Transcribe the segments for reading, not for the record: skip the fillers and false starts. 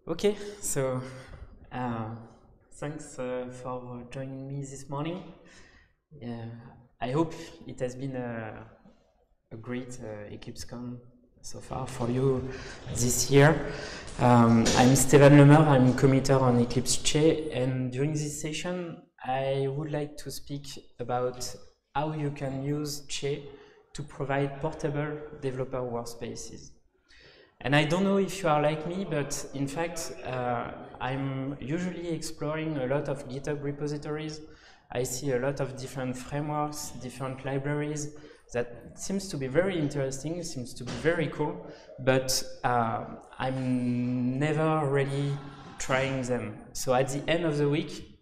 Okay, so thanks for joining me this morning. I hope it has been a great EclipseCon so far for you this year. I'm Stéphane Lemer, I'm committer on Eclipse Che, and during this session I would like to speak about how you can use Che to provide portable developer workspaces. And I don't know if you are like me, but in fact, I'm usually exploring a lot of GitHub repositories. I see a lot of different frameworks, different libraries that seems to be very interesting, seems to be very cool, but I'm never really trying them. So at the end of the week,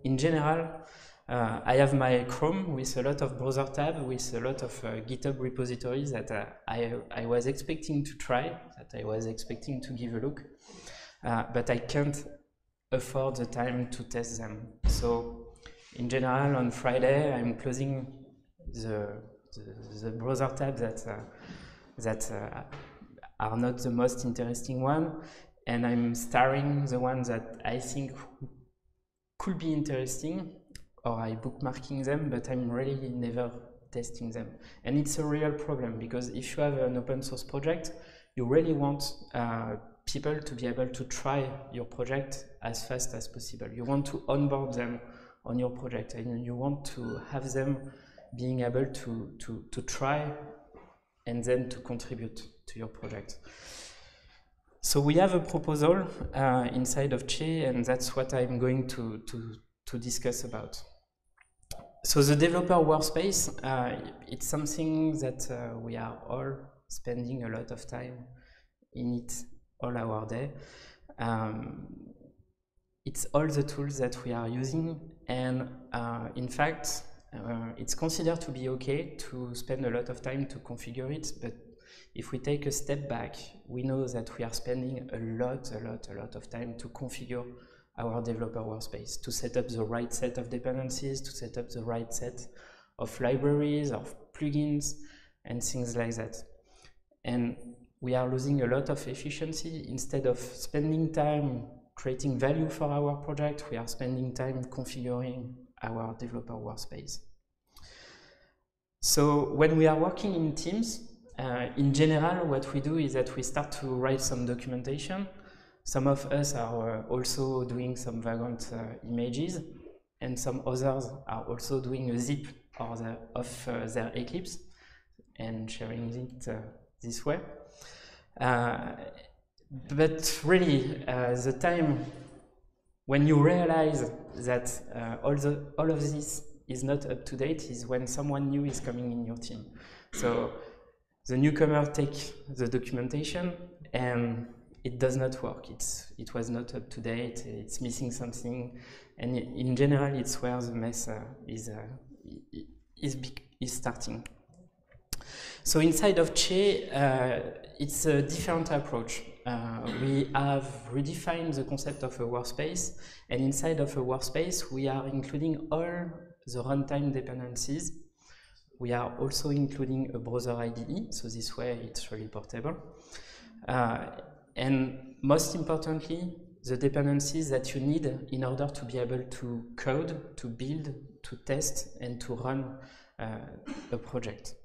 in general, I have my Chrome with a lot of browser tabs, with a lot of GitHub repositories that I was expecting to try, that I was expecting to give a look, but I can't afford the time to test them. So in general, on Friday, I'm closing the browser tabs that are not the most interesting one, and I'm starring the ones that I think could be interesting, or I bookmarking them, but I'm really never testing them. And it's a real problem, because if you have an open source project, you really want people to be able to try your project as fast as possible. You want to onboard them on your project, and you want to have them being able to try and then to contribute to your project. So we have a proposal inside of Che, and that's what I'm going to discuss about. So the developer workspace, it's something that we are all spending a lot of time in it all our day. It's all the tools that we are using, and in fact, it's considered to be okay to spend a lot of time to configure it, but if we take a step back, we know that we are spending a lot of time to configure our developer workspace, to set up the right set of dependencies, to set up the right set of libraries, of plugins, and things like that. And we are losing a lot of efficiency. Instead of spending time creating value for our project, we are spending time configuring our developer workspace. So when we are working in teams, in general, what we do is that we start to write some documentation. Some of us are also doing some Vagrant images, and some others are also doing a zip of their Eclipse and sharing it this way. But really, the time when you realize that all of this is not up to date is when someone new is coming in your team. So the newcomer takes the documentation and it does not work. It was not up to date. It's missing something, and in general, it's where the mess is starting. So inside of Che, it's a different approach. We have redefined the concept of a workspace, and inside of a workspace, we are including all the runtime dependencies. We are also including a browser IDE, so this way it's really portable. And most importantly, the dependencies that you need in order to be able to code, to build, to test, and to run a project.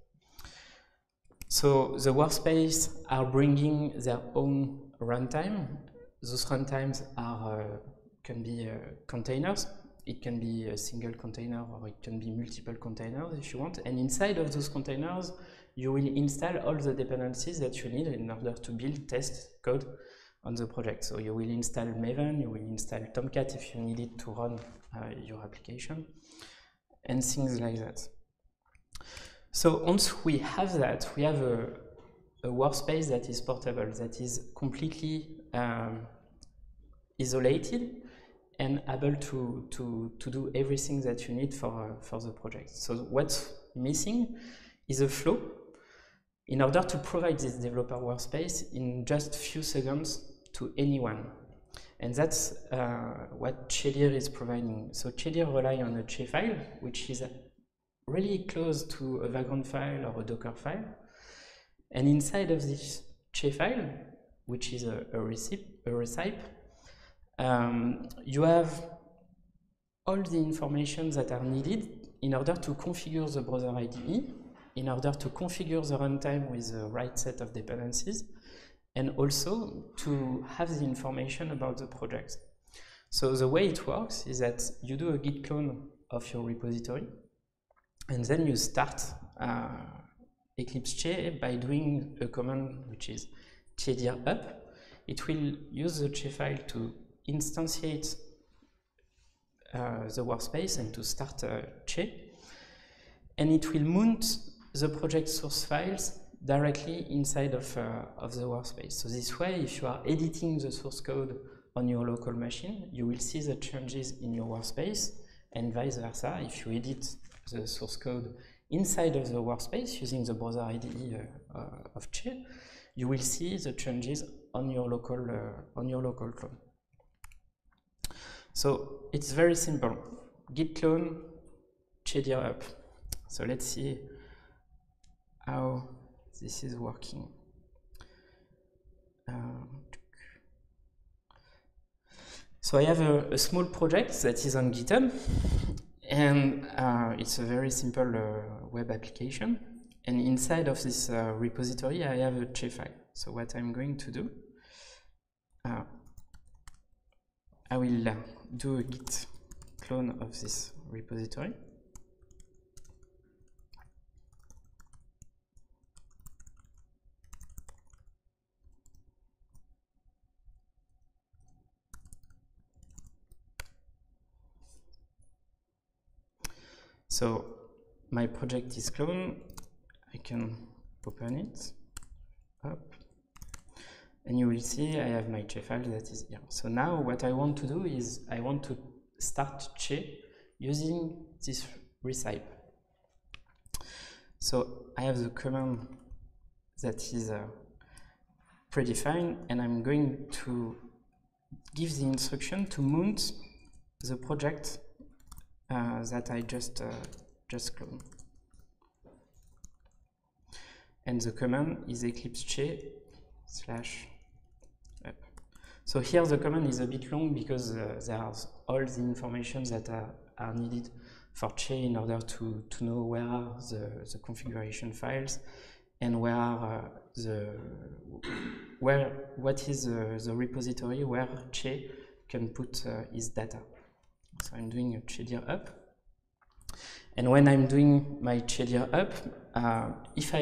So the workspace are bringing their own runtime. Those runtimes can be containers. It can be a single container, or it can be multiple containers if you want. And inside of those containers, you will install all the dependencies that you need in order to build, test, code on the project. So you will install Maven, you will install Tomcat if you need it to run your application, and things like that. So once we have that, we have a workspace that is portable, that is completely isolated and able to do everything that you need for the project. So what's missing is a flow in order to provide this developer workspace in just a few seconds to anyone. And that's what Chedir is providing. So Chedir relies on a Che file, which is really close to a Vagrant file or a Docker file. And inside of this Che file, which is a recipe. You have all the information that are needed in order to configure the browser IDE, in order to configure the runtime with the right set of dependencies, and also to have the information about the project. So the way it works is that you do a git clone of your repository, and then you start Eclipse Che by doing a command which is chedir up. It will use the Che file to instantiate the workspace and to start Che, and it will mount the project source files directly inside of the workspace. So this way, if you are editing the source code on your local machine, you will see the changes in your workspace, and vice versa. If you edit the source code inside of the workspace using the browser IDE of Che, you will see the changes on your local clone. So it's very simple. Git clone, chedir up. So let's see how this is working. So I have a small project that is on GitHub, and it's a very simple web application. And inside of this repository, I have a Che file. So what I'm going to do, I will do a git clone of this repository. So my project is cloned. I can open it up, and you will see I have my Che file that is here. So now what I want to do is I want to start Che using this recipe. So I have the command that is predefined, and I'm going to give the instruction to mount the project that I just cloned. And the command is eclipse che /up. So here the command is a bit long because there's all the information that are needed for Che in order to know where are the configuration files and where are what is the repository where Che can put his data. So I'm doing a chedir up, and when I'm doing my chedir up, if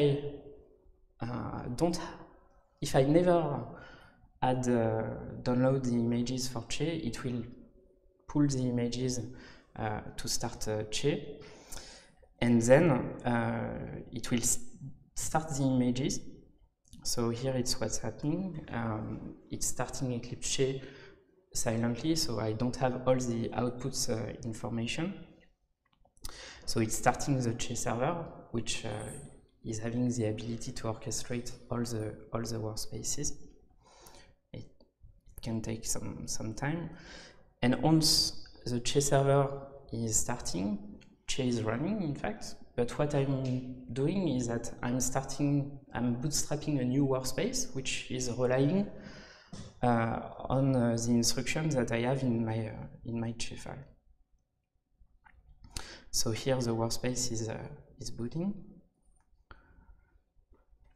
I never had download the images for Che, it will pull the images to start Che, and then it will start the images. So here it's what's happening. It's starting Eclipse Che silently, so I don't have all the outputs information. So it's starting the Che server, which is having the ability to orchestrate all the workspaces. It can take some time, and once the Che server is starting, Che is running, in fact. But what I'm doing is that I'm bootstrapping a new workspace, which is relying on the instructions that I have in my Che file. So here the workspace is booting,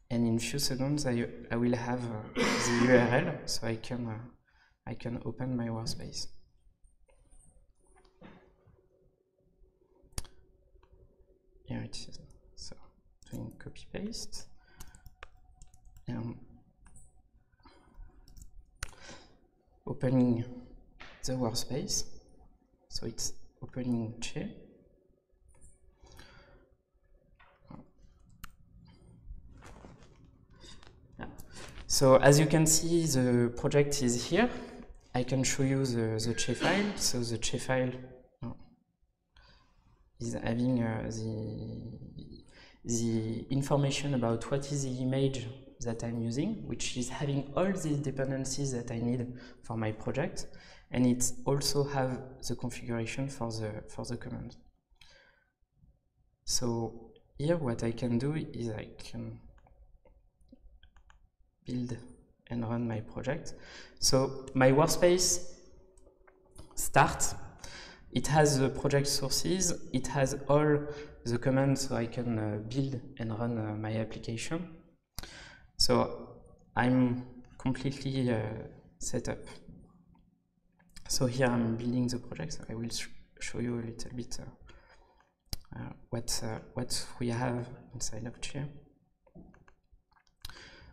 and in a few seconds I will have the URL, so I can open my workspace. Here it is. So doing copy paste. Opening the workspace, so it's opening Che. So as you can see, the project is here. I can show you the Che file. So the Che file is having the information about what is the image that I'm using, which is having all the dependencies that I need for my project, and it also have the configuration for the command. So here what I can do is I can build and run my project. So my workspace start. It has the project sources. It has all the commands so I can build and run my application. So I'm completely set up. So here I'm building the project. So I will show you a little bit what we have inside of Che.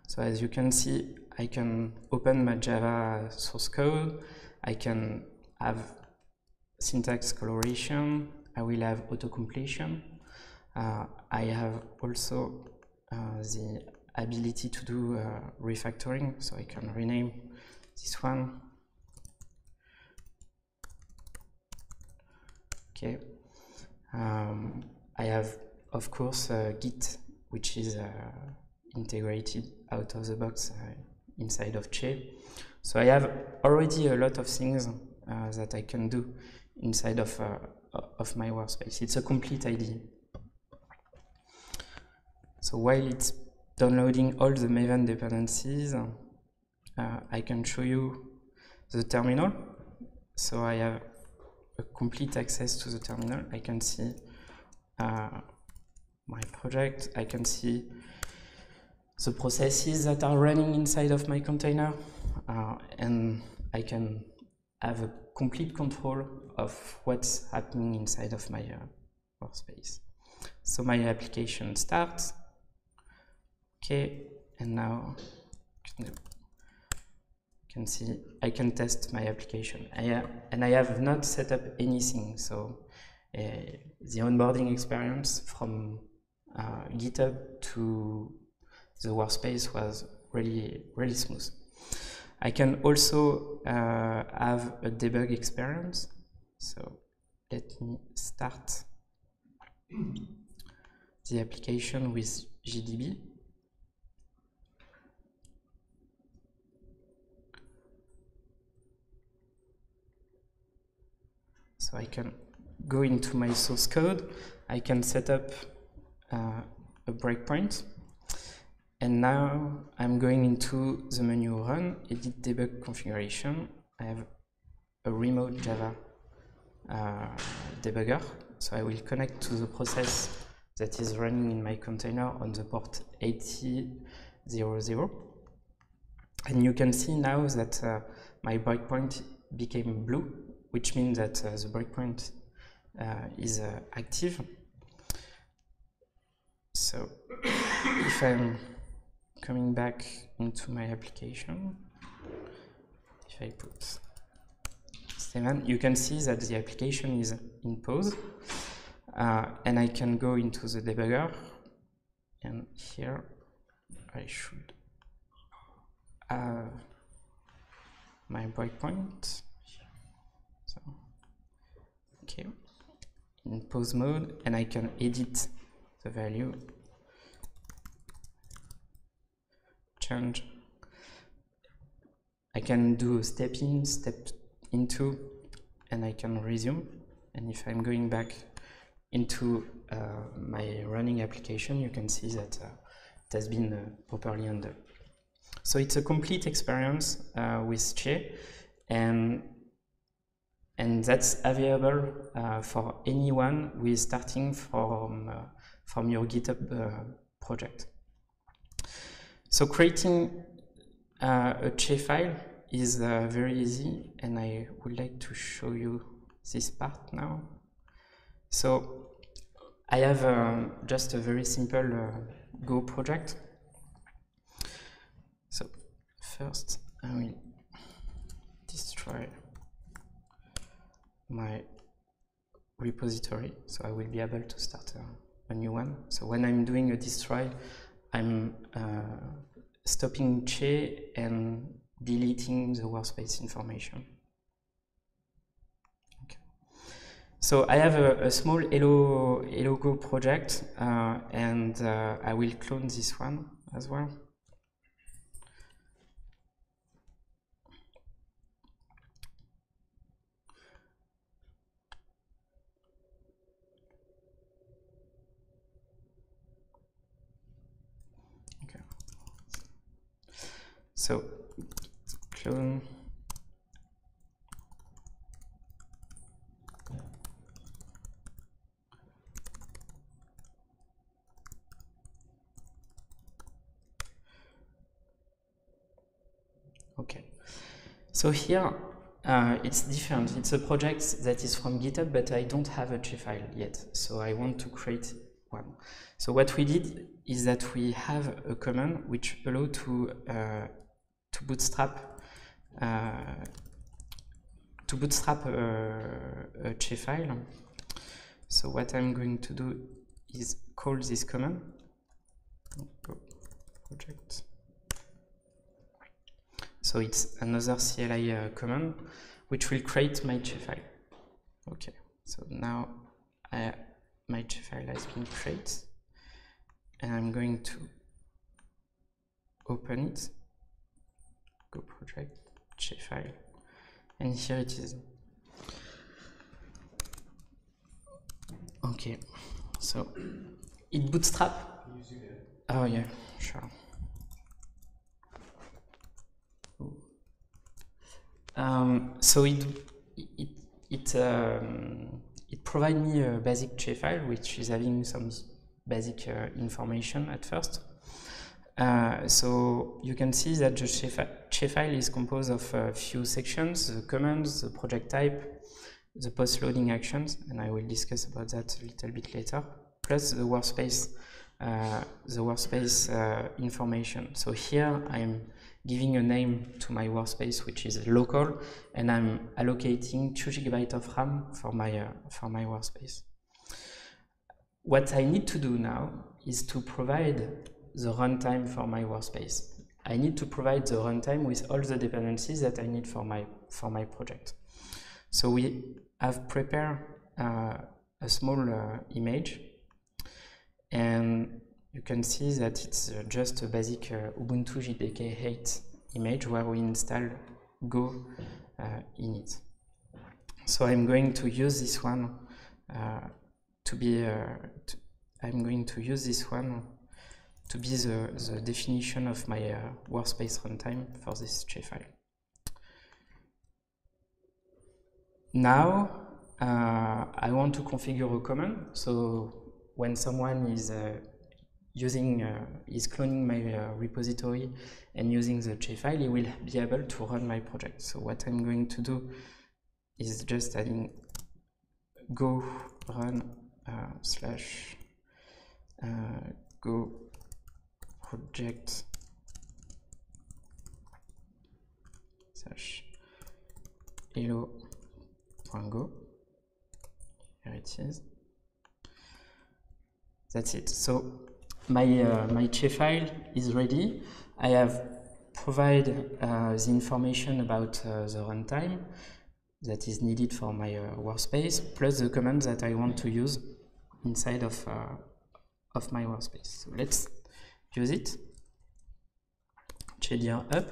So as you can see, I can open my Java source code. I can have syntax coloration. I will have auto-completion. I have also the ability to do refactoring, so I can rename this one. Okay. I have, of course, Git, which is integrated out of the box inside of Che. So I have already a lot of things that I can do inside of my workspace. It's a complete idea. So while it's downloading all the Maven dependencies, I can show you the terminal. So I have a complete access to the terminal. I can see my project. I can see the processes that are running inside of my container, and I can have a complete control of what's happening inside of my workspace. So my application starts. Okay, and now you can see I can test my application. And I have not set up anything, so the onboarding experience from GitHub to the workspace was really smooth. I can also have a debug experience. So let me start the application with GDB. So I can go into my source code. I can set up a breakpoint. And now I'm going into the menu Run, Edit Debug Configuration. I have a remote Java debugger. So I will connect to the process that is running in my container on the port 8000. And you can see now that my breakpoint became blue, which means that the breakpoint is active. So if I'm coming back into my application, if I put 7, you can see that the application is in pause, and I can go into the debugger, and here I should have my breakpoint. So, okay, in pause mode, and I can edit the value, change. I can do step in, step into, and I can resume. And if I'm going back into my running application, you can see that it has been properly undone. So it's a complete experience with Che, and that's available for anyone who is starting from your GitHub project. So creating a Che file is very easy, and I would like to show you this part now. So I have just a very simple Go project. So first I will destroy my repository, so I will be able to start a new one. So when I'm doing a destroy, I'm stopping Che and deleting the workspace information. Okay. So I have a small Hello Go project, and I will clone this one as well. So clone okay. So here it's different. It's a project that is from GitHub, but I don't have a J-file yet. So I want to create one. So what we did is that we have a command which allow to bootstrap a J-file. So what I'm going to do is call this command. Project. So it's another CLI command which will create my J-file. Okay, so now my J-file has been created, and I'm going to open it. Go project J-file, and here it is. Okay, so it bootstrap. Oh yeah, sure. So it provides me a basic J-file which is having some basic information at first. So you can see that the J-file is composed of a few sections: the commands, the project type, the post-loading actions, and I will discuss about that a little bit later, plus the workspace information. So here I'm giving a name to my workspace, which is local, and I'm allocating 2 GB of RAM for my workspace. What I need to do now is to provide the runtime for my workspace. I need to provide the runtime with all the dependencies that I need for my project. So we have prepared a small image, and you can see that it's just a basic Ubuntu JDK 8 image where we install Go in it. So I'm going to use this one to be the definition of my workspace runtime for this J-file. Now I want to configure a command. So when someone is cloning my repository and using the J-file, he will be able to run my project. So what I'm going to do is just adding go run / go project / hello.go. Here it is. That's it. So my J-file is ready. I have provided the information about the runtime that is needed for my workspace, plus the commands that I want to use inside of my workspace. So let's use it. JDR up.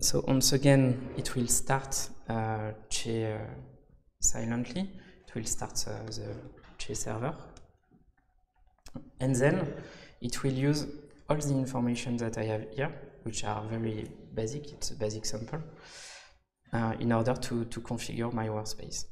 So once again, it will start J silently. It will start the J server, and then it will use all the information that I have here, which are very basic. It's a basic sample in order to configure my workspace.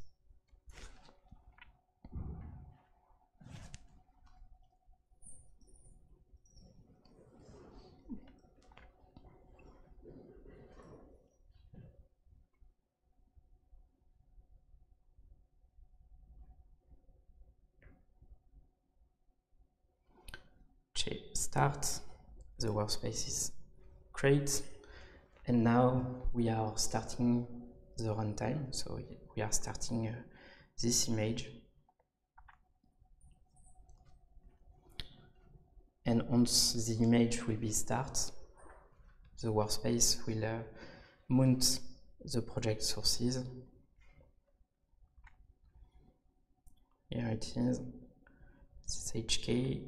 Start, the workspace is create, and now we are starting the runtime. So we are starting this image, and once the image will be start, the workspace will mount the project sources. Here it is. This is HK.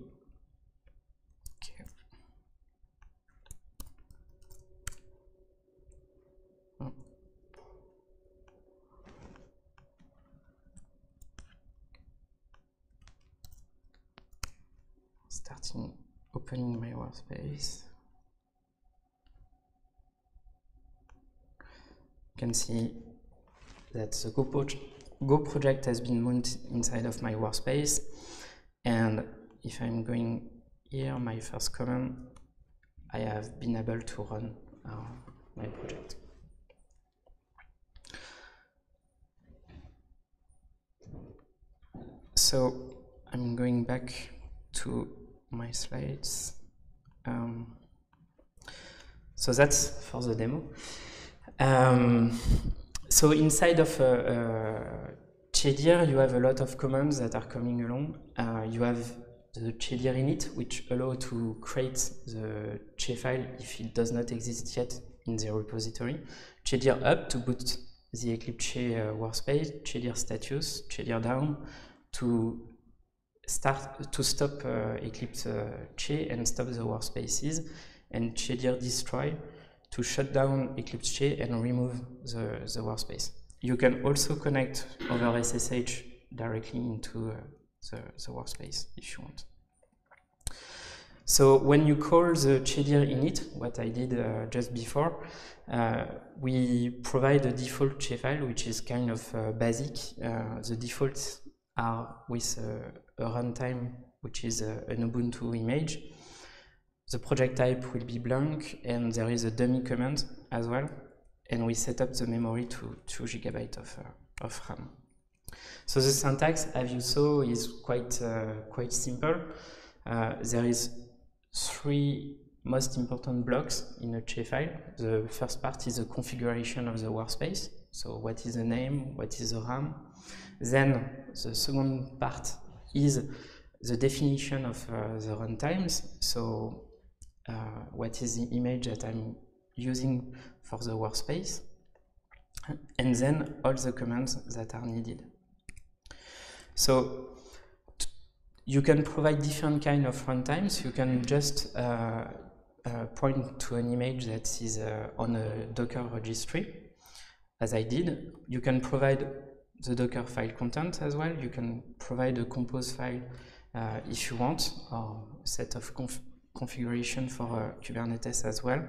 Starting opening my workspace. can see that the Go project has been mounted inside of my workspace. And if I'm going here, my first command, I have been able to run my project. So I'm going back to my slides. So that's for the demo. So inside of Chedir, you have a lot of commands that are coming along. You have the Chedir init, which allow to create the Che file if it does not exist yet in the repository. Chedir up to boot the Eclipse Che workspace, Chedir status, Chedir down to stop Eclipse Che and stop the workspaces, and Chedir destroy to shut down Eclipse Che and remove the workspace. You can also connect over SSH directly into the workspace if you want. So when you call the Chedir init, what I did just before, we provide a default Che file, which is kind of basic. The defaults are with a runtime, which is an Ubuntu image. The project type will be blank, and there is a dummy command as well. And we set up the memory to 2 GB of RAM. So the syntax, as you saw, is quite simple. There is 3 most important blocks in a Che file. The first part is the configuration of the workspace. So what is the name, what is the RAM. Then the second part is the definition of the runtimes. So what is the image that I'm using for the workspace, and then all the commands that are needed. So you can provide different kind of runtimes. You can just point to an image that is on a Docker registry, as I did. You can provide the Docker file content as well. You can provide a compose file if you want, or a set of configuration for Kubernetes as well,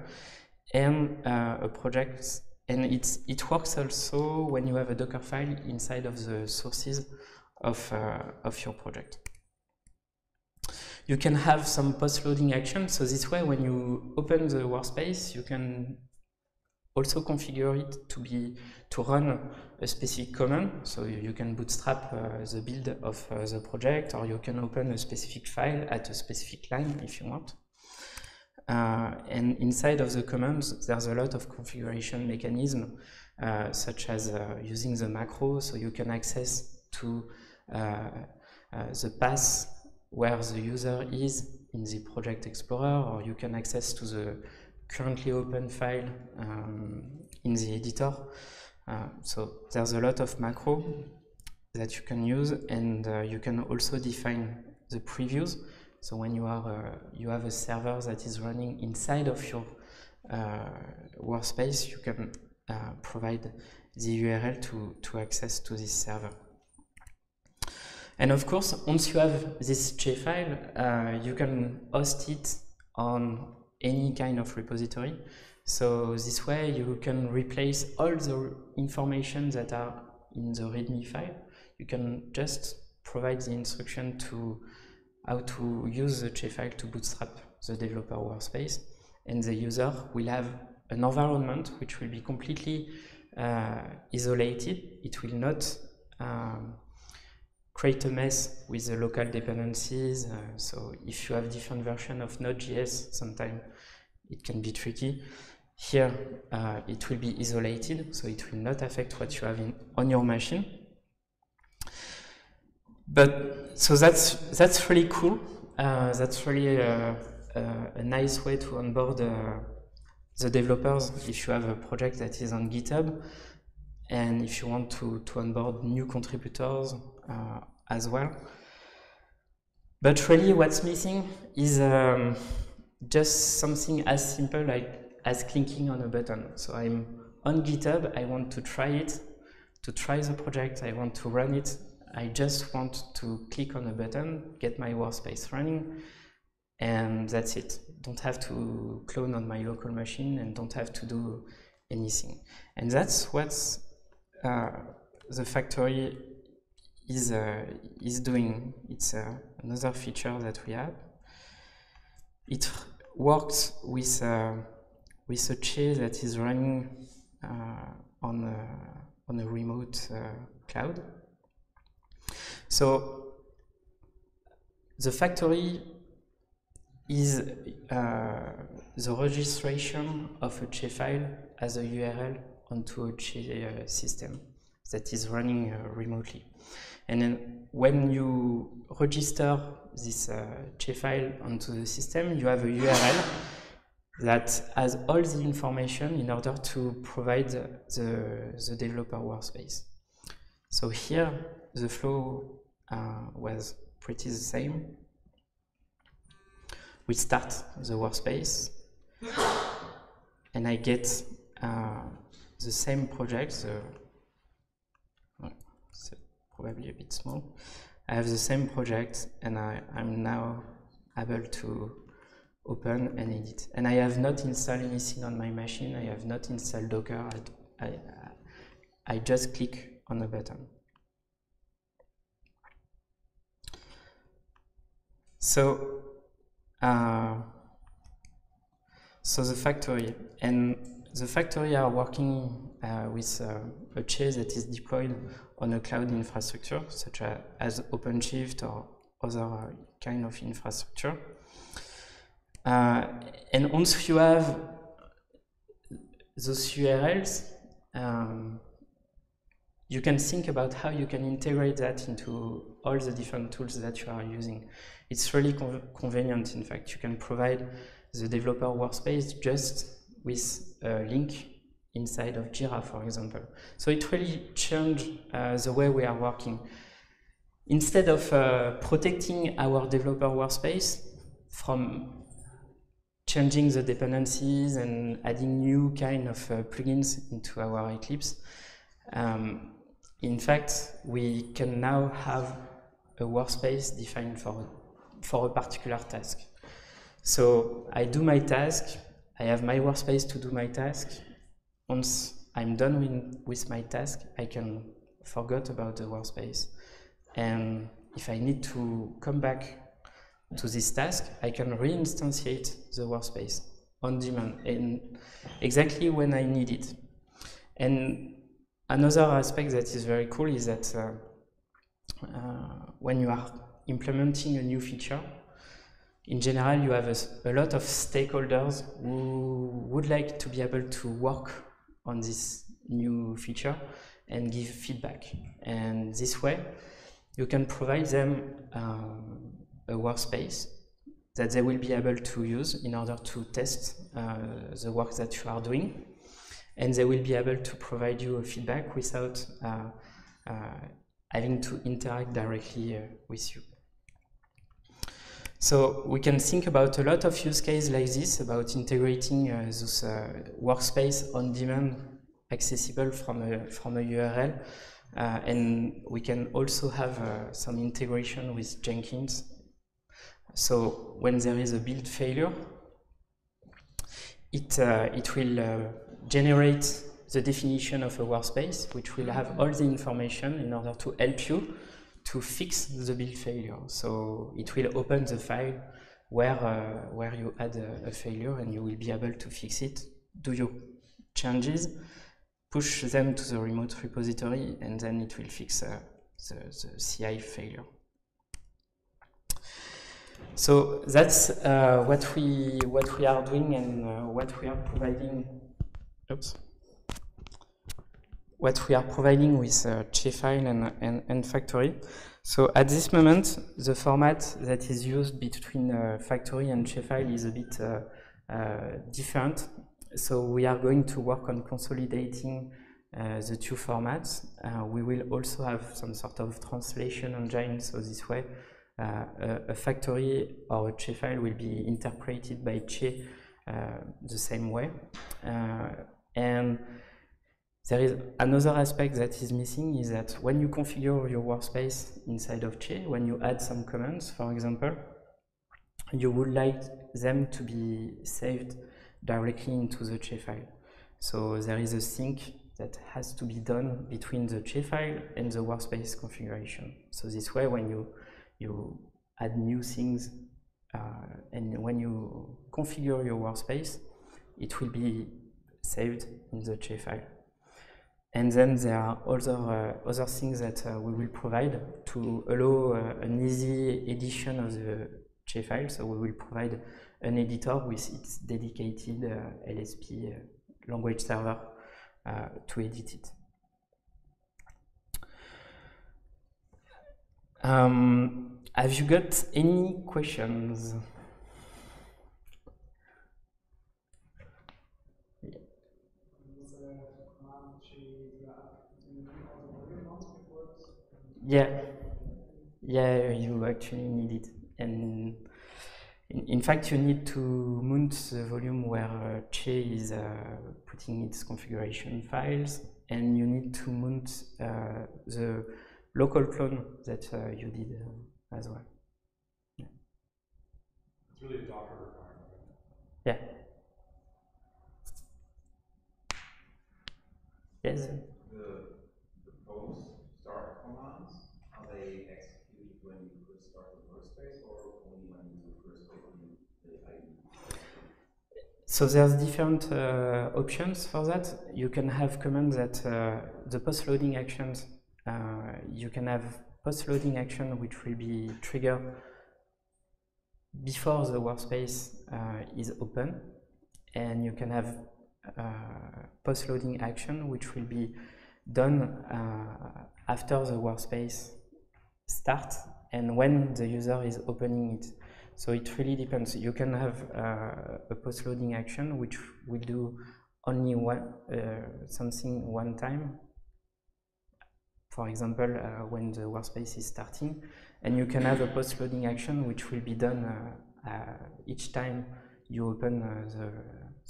and a project. And it works also when you have a Docker file inside of the sources of your project. You can have some post-loading action. So this way, when you open the workspace, you can also configure it to run a specific command. So you can bootstrap the build of the project, or you can open a specific file at a specific line if you want. And inside of the commands, there's a lot of configuration mechanism, such as using the macro, so you can access to the path where the user is in the Project Explorer, or you can access to the currently open file in the editor. So there's a lot of macro that you can use, and you can also define the previews. So when you have a server that is running inside of your workspace, you can provide the URL to access to this server. And of course, once you have this Che file, you can host it on any kind of repository. So this way you can replace all the information that are in the README file. You can just provide the instruction to how to use the Che file to bootstrap the developer workspace, and the user will have an environment which will be completely isolated. It will not create a mess with the local dependencies. So if you have different versions of Node.js, sometimes it can be tricky. Here, it will be isolated, so it will not affect what you have on your machine. But so that's really cool. That's really a nice way to onboard the developers if you have a project that is on GitHub, and if you want to onboard new contributors as well. But really, what's missing is just something as simple as clicking on a button. So I'm on GitHub. I want to try it, to try the project. I want to run it. I just want to click on a button, get my workspace running, and that's it. Don't have to clone on my local machine, and don't have to do anything. And that's what the factory is doing. It's another feature that we have. It works with a Che that is running on a remote cloud. So the factory is the registration of a Che file as a URL onto a Che system that is running remotely. And then when you register this Che file onto the system, you have a URL that has all the information in order to provide the developer workspace. So here, the flow was pretty the same. We start the workspace, and I get the same project. It's probably a bit small. I have the same project, and I'm now able to open and edit. And I have not installed anything on my machine. I have not installed Docker. I just click on a button. So the factory are working with a Che that is deployed on a cloud infrastructure, such as OpenShift or other kind of infrastructure. And once you have those URLs, you can think about how you can integrate that into all the different tools that you are using. It's really convenient. In fact, you can provide the developer workspace just with a link inside of Jira, for example. So it really changed the way we are working. Instead of protecting our developer workspace from changing the dependencies and adding new kind of plugins into our Eclipse, in fact, we can now have a workspace defined for a particular task. So I do my task, I have my workspace to do my task. Once I'm done with my task, I can forget about the workspace. And if I need to come back to this task, I can reinstantiate the workspace on demand and exactly when I need it. And another aspect that is very cool is that when you are implementing a new feature, in general, you have a lot of stakeholders who would like to be able to work on this new feature and give feedback. And this way, you can provide them a workspace that they will be able to use in order to test the work that you are doing. And they will be able to provide you a feedback without having to interact directly with you. So we can think about a lot of use cases like this, about integrating this workspace on demand accessible from a URL. And we can also have some integration with Jenkins. So when there is a build failure, it will generate the definition of a workspace, which will have all the information in order to help you to fix the build failure. So it will open the file where you had a failure, and you will be able to fix it, do your changes, push them to the remote repository, and then it will fix the CI failure. So that's what we are doing and what we are providing. Oops. What we are providing with Che file and factory. So at this moment, the format that is used between factory and Che file is a bit different. So we are going to work on consolidating the two formats. We will also have some sort of translation engine, so this way a factory or a Che file will be interpreted by Che the same way. And there is another aspect that is missing, is that when you configure your workspace inside of Che, when you add some commands, for example, you would like them to be saved directly into the Che file. So there is a sync that has to be done between the shapefile and the workspace configuration. So this way, when you add new things and when you configure your workspace, it will be saved in the shapefile. And then there are other things that we will provide to allow an easy edition of the shapefile. So we will provide an editor with its dedicated LSP language server to edit it. Have you got any questions? Yeah, you actually need it. And in fact, you need to mount the volume where Che is putting its configuration files, and you need to mount the local clone that you did as well. Yeah. It's really a Docker requirement, right? Yeah. Yes. The post start commands, are they executed when you first start the workspace or only when you first open the IDE? So there's different options for that. You can have commands that the post loading actions. You can have post loading action which will be triggered before the workspace is open, and you can have post loading action which will be done after the workspace starts and when the user is opening it. So it really depends. You can have a post loading action which will do only something one time, for example, when the workspace is starting, and you can have a post loading action which will be done each time you open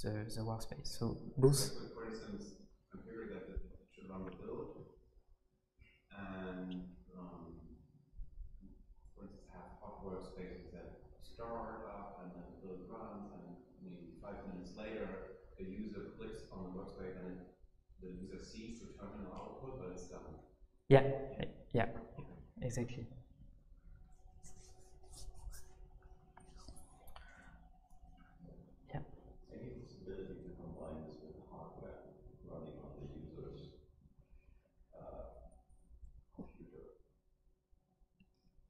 the workspace. So both. For instance, configure that it should run the build, and for instance, have hot workspaces that start up and then the build runs, and maybe 5 minutes later, the user clicks on the workspace and the user sees the terminal output, but it's done. Yeah, exactly. Any possibility to combine this with the hardware running on the user's computer?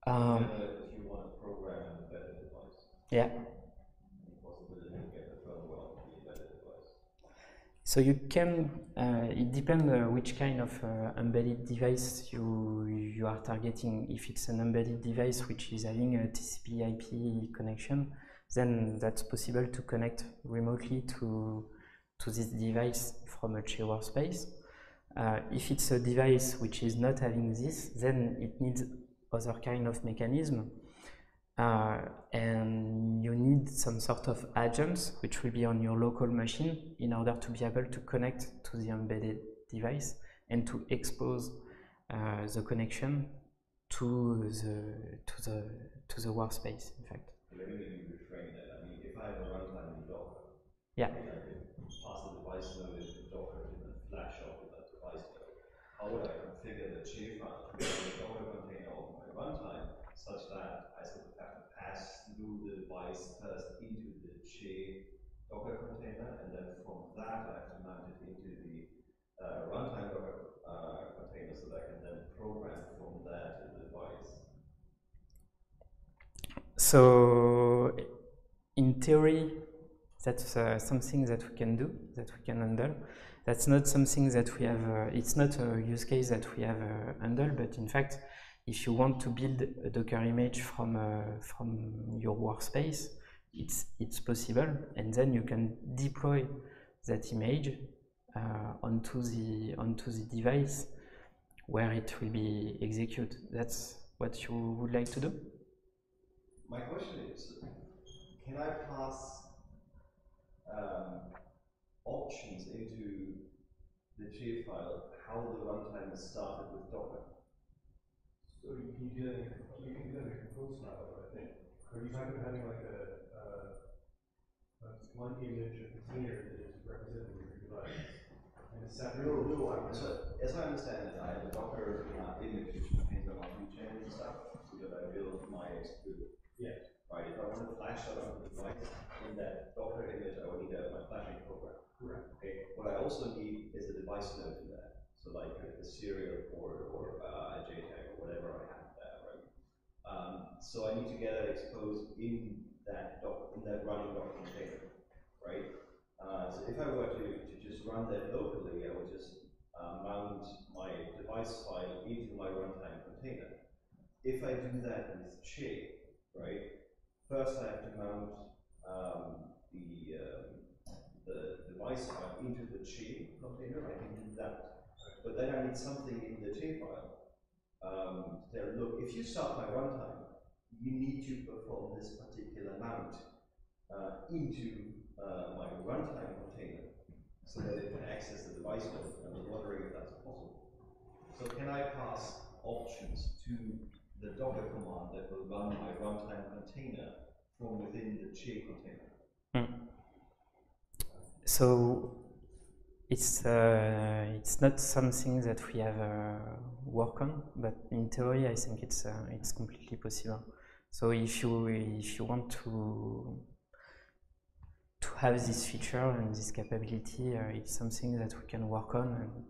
If you want to program an embedded device. Yeah. Any possibility to get the firmware on the embedded device? So you can, it depends which kind of embedded device you are targeting. If it's an embedded device which is having a TCP/IP connection, then that's possible to connect remotely to this device from a Che workspace. If it's a device which is not having this, then it needs other kind of mechanism. And you need some sort of agents which will be on your local machine in order to be able to connect to the embedded device and to expose the connection to the workspace, in fact. Let me reframe that. I mean, if I have a runtime in Docker, yeah. I can pass the device node into Docker and then flash out with that device node. How would I configure the Che file to be the Docker container of my runtime such that I sort of have to pass through the device first into the Che Docker container, and then from that I have to mount it into the runtime Docker container so that I can then program from that to the device? So, in theory, that's something that we can do, that we can handle. That's not something that we have, it's not a use case that we have handled, but in fact, if you want to build a Docker image from your workspace, it's possible, and then you can deploy that image onto the device where it will be executed. That's what you would like to do? My question is, can I pass options into the Che file how the runtime is started with Docker? So you can do that in compose file, I think. Are you talking about having like one image of container that is represented in your device. And a separate So, as I understand it, I have a Docker image which contains a lot of channels and stuff, so that I build my executable. Yeah. Right, if I want to flash that onto the device, in that Docker image, I will need my flashing program. Correct. Okay. What I also need is a device node in that. So like a serial port or a JTAG or whatever I have there, right? So I need to get that exposed in that running Docker container, right? So if I were to just run that locally, I would just mount my device file into my runtime container. If I do that with Che, right? First, I have to mount the device file into the Che container. I can do that, but then I need something in the Che file. There, look, if you start my runtime, you need to perform this particular mount into my runtime container so that it can access the device node. I was wondering if that's possible. So can I pass options to the Docker command that will run my runtime container from within the Che container? So it's not something that we have worked on, but in theory, I think it's completely possible. So if you want to have this feature and this capability, it's something that we can work on, and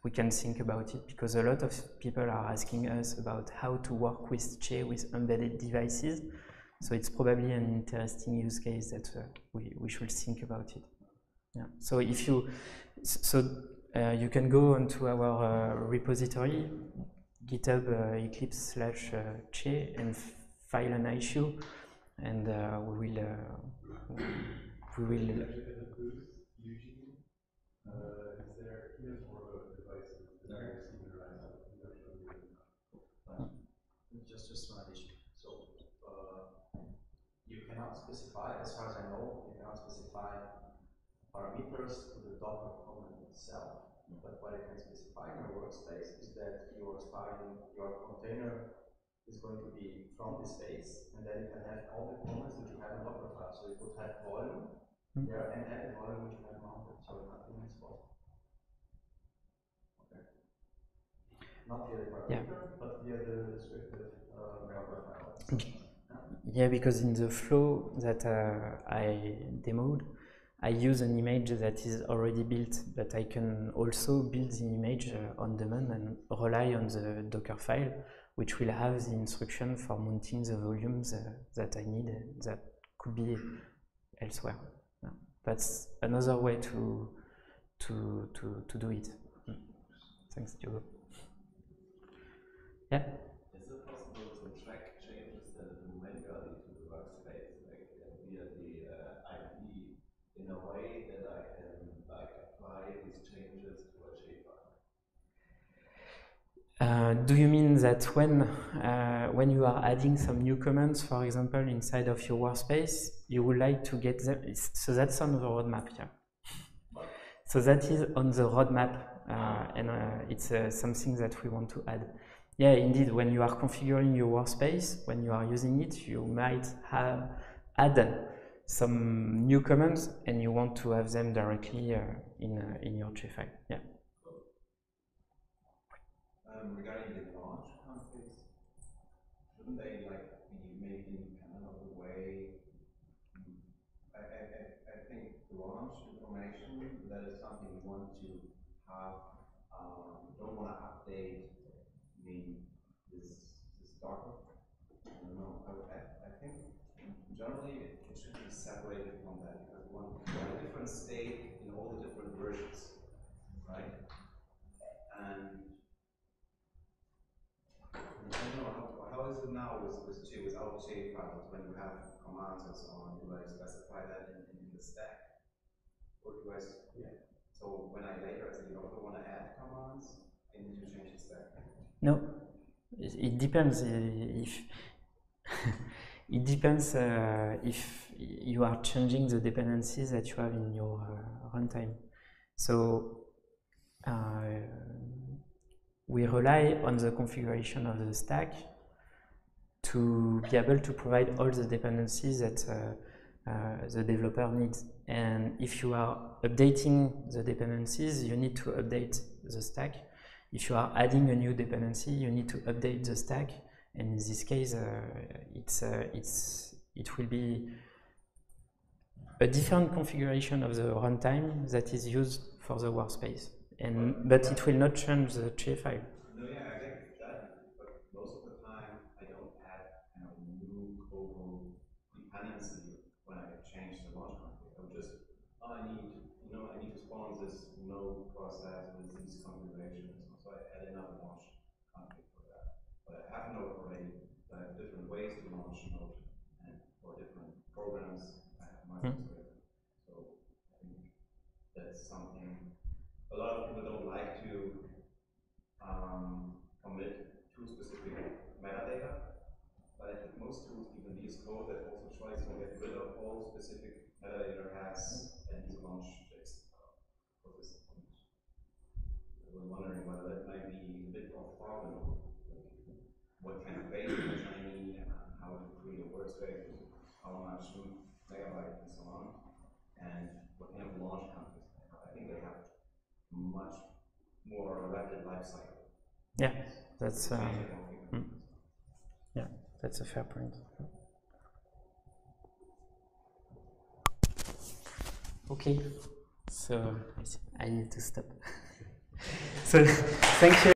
we can think about it, because a lot of people are asking us about how to work with Che with embedded devices. So it's probably an interesting use case that we should think about it. Yeah. So if you you can go onto our repository, GitHub Eclipse/Che, and file an issue, and we will. In the booth, Eugene, is there? He has more of a device. Just one addition. So you cannot specify, as far as I know, you cannot specify parameters to the Docker command itself. But what you can specify in your workspace is that your container is going to be from this space, and then you can have all the commands that you have in Docker file. So you could have volume there and add the volume which you have mounted. So nothing is possible. Okay. Not via the parameter, but via the descriptive Docker file. Yeah, because in the flow that I demoed, I use an image that is already built, but I can also build the image on demand and rely on the Docker file, which will have the instruction for mounting the volumes that I need that could be elsewhere. Yeah. That's another way to do it. Thanks, Diogo. Yeah? Is it possible to track changes that are manually to the workspace, like via the IP, in a way that I can apply these changes to a shapefile? Do you mean that when you are adding some new commands, for example, inside of your workspace, you would like to get them? So that's on the roadmap, yeah. So that is on the roadmap, and it's something that we want to add. Yeah, indeed, when you are configuring your workspace, when you are using it, you might add some new commands, and you want to have them directly in your Che file. Yeah. Regarding the launch configs, shouldn't they be made in kind of a way? I think launch information, that is something you want to have. You don't want to update this Docker. I don't know. I think generally it should be separated from that, because we want a different state in all the different versions, right? And I don't know, how is it now with Che, without Che files, when you have commands and so on? Do I specify that in the stack? Or do I, so when I later, as a developer, want to add commands, I need to change the stack? No, it depends if it depends if you are changing the dependencies that you have in your runtime. So we rely on the configuration of the stack to be able to provide all the dependencies that the developer needs. And if you are updating the dependencies, you need to update the stack. If you are adding a new dependency, you need to update the stack. And in this case, it will be a different configuration of the runtime that is used for the workspace. But it will not change the shapefile. No, yeah, I get that, but most of the time I don't add kind of new global dependency when I change the launch config. I'm just, oh, I need to spawn this node process with these configurations, so I add another launch config for that. But I have a node already. So I have different ways to launch a node, and for different programs, I have my So I think that's something a lot of people don't like to commit to specific metadata, but I think most tools even use code that also tries to get rid of all specific metadata has and use launch JSON for this information. We're wondering whether that might be a bit orthogonal. What kind of base image I need, and how to create a workspace, how much megabyte and so on, and what kind of launch config. I think they have much more rapid life cycle. Yeah, that's yeah, that's a fair point. Okay, so I need to stop. So thank you.